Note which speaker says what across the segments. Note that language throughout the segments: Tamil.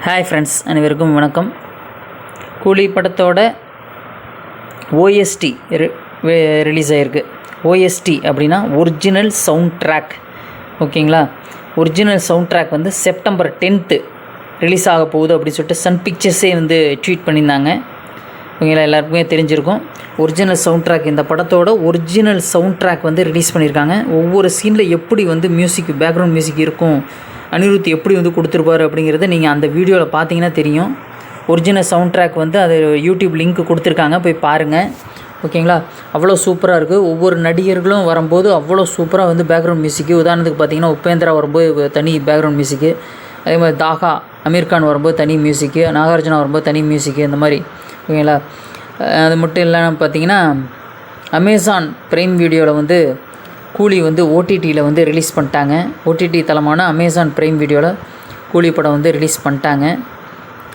Speaker 1: ஹாய் ஃப்ரெண்ட்ஸ், அனைவருக்கும் வணக்கம். கூலி படத்தோட ஓஎஸ்டி ரிலீஸ் ஆகிருக்கு. ஓஎஸ்டி அப்படின்னா ஒரிஜினல் சவுண்ட் ட்ராக். ஓகேங்களா? ஒரிஜினல் சவுண்ட் ட்ராக் வந்து செப்டம்பர் 10 ரிலீஸ் ஆக போகுது அப்படின்னு சொல்லிட்டு சன் பிக்சர்ஸே வந்து ட்வீட் பண்ணியிருந்தாங்க. ஓகேங்களா? எல்லாருக்குமே தெரிஞ்சிருக்கும். ஒரிஜினல் சவுண்ட் ட்ராக், இந்த படத்தோட ஒரிஜினல் சவுண்ட் ட்ராக் வந்து ரிலீஸ் பண்ணியிருக்காங்க. ஒவ்வொரு சீனில் எப்படி வந்து மியூசிக், பேக்ரவுண்ட் மியூசிக் இருக்கும், அனிருத் எப்படி வந்து கொடுத்துருப்பாரு அப்படிங்கிறத நீங்கள் அந்த வீடியோவில் பார்த்தீங்கன்னா தெரியும். ஒரிஜினல் சவுண்ட் ட்ராக் வந்து அது யூடியூப் லிங்க் கொடுத்துருக்காங்க, போய் பாருங்கள். ஓகேங்களா? அவ்வளோ சூப்பராக இருக்குது. ஒவ்வொரு நடிகர்களும் வரும்போது அவ்வளோ சூப்பராக வந்து பேக்ரவுண்ட் மியூசிக்கு. உதாரணத்துக்கு பார்த்தீங்கன்னா உபேந்திரா வரும்போது தனி பேக்ரவுண்ட் மியூசிக்கு, அதே மாதிரி தாகா அமீர் கான் வரும்போது தனி மியூசிக்கு, நாகார்ஜுனா வரும்போது தனி மியூசிக்கு, இந்த மாதிரி. ஓகேங்களா? அது மட்டும் இல்லாமல் பார்த்தீங்கன்னா அமேசான் ப்ரைம் வீடியோவில் வந்து கூலி வந்து ஓடிடியில் வந்து ரிலீஸ் பண்ணிட்டாங்க. ஓடிடி தளமான அமேசான் ப்ரைம் வீடியோவில் கூலி படம் வந்து ரிலீஸ் பண்ணிட்டாங்க.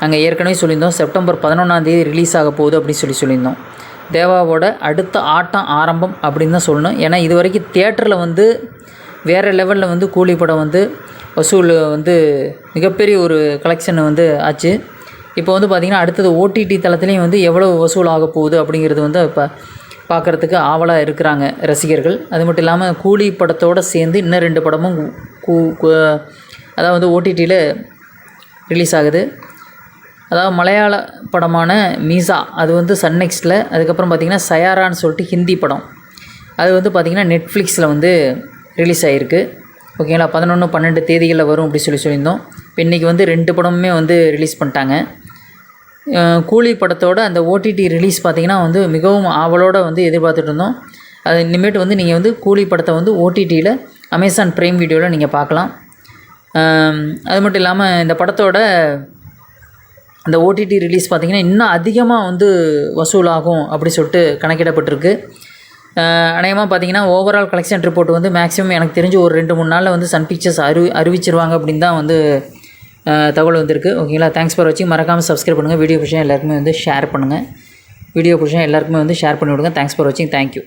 Speaker 1: அங்கே ஏற்கனவே சொல்லியிருந்தோம் செப்டம்பர் 11 ரிலீஸ் ஆக போகுது அப்படின்னு சொல்லியிருந்தோம். தேவாவோட அடுத்த ஆட்டம் ஆரம்பம் அப்படின்னு தான் சொல்லணும். ஏன்னா இது வரைக்கும் தியேட்டரில் வந்து வேறு லெவலில் வந்து கூலி படம் வந்து வசூல் வந்து மிகப்பெரிய ஒரு கலெக்ஷன் வந்து ஆச்சு. இப்போ வந்து பார்த்திங்கன்னா அடுத்தது ஓடிடி தளத்துலேயும் வந்து எவ்வளோ வசூல் ஆக போகுது அப்படிங்கிறது வந்து இப்போ பார்க்குறதுக்கு ஆவலாக இருக்கிறாங்க ரசிகர்கள். அது மட்டும் இல்லாமல் கூலி படத்தோடு சேர்ந்து இன்னும் 2 படமும் அதாவது ஓடிடியில் ரிலீஸ் ஆகுது. அதாவது மலையாள படமான மீசா அது வந்து சன் நெக்ஸ்ட்டில், அதுக்கப்புறம் பார்த்திங்கன்னா சயாரான்னு சொல்லிட்டு ஹிந்தி படம் அது வந்து பார்த்திங்கன்னா நெட்ஃப்ளிக்ஸில் வந்து ரிலீஸ் ஆகிருக்கு. ஓகேங்களா? 11, 12 தேதிகளில் வரும் அப்படி சொல்லியிருந்தோம். இப்போ இன்றைக்கி வந்து 2 படமுமே வந்து ரிலீஸ் பண்ணிட்டாங்க. கூலி படத்தோட அந்த ஓடிடி ரிலீஸ் பார்த்திங்கன்னா வந்து மிகவும் ஆவலோடு வந்து எதிர்பார்த்துட்டு இருந்தோம். அது இனிமேட்டு வந்து நீங்கள் வந்து கூலி படத்தை வந்து ஓடிடியில் அமேசான் ப்ரைம் வீடியோவில் நீங்கள் பார்க்கலாம். அது மட்டும் இல்லாமல் இந்த படத்தோட அந்த ஓடிடி ரிலீஸ் பார்த்திங்கன்னா இன்னும் அதிகமாக வந்து வசூலாகும் அப்படி சொல்லிட்டு கணக்கிடப்பட்டிருக்கு. அநேகமாக பார்த்திங்கன்னா ஓவரால் கலெக்ஷன் ரிப்போர்ட் வந்து மேக்ஸிமம் எனக்கு தெரிஞ்சு ஒரு 2-3 நாளில் வந்து சன் பிக்சர்ஸ் அறிவிச்சிருவாங்க அப்படின்னு தான் வந்து தகவல் வந்திருக்கு. ஓகேங்களா? தேங்க்ஸ் ஃபார் வாட்சிங். மறக்காமல் சப்ஸ்கிரைப் பண்ணுங்கள். வீடியோ பிடிச்சா எல்லாருக்குமே வந்து ஷேர் பண்ணுங்கள். வீடியோ பிடிச்சா எல்லாருக்குமே வந்து ஷேர் பண்ணி விடுங்க. தேங்க்ஸ் ஃபார் வாட்சிங். தேங்க்யூ.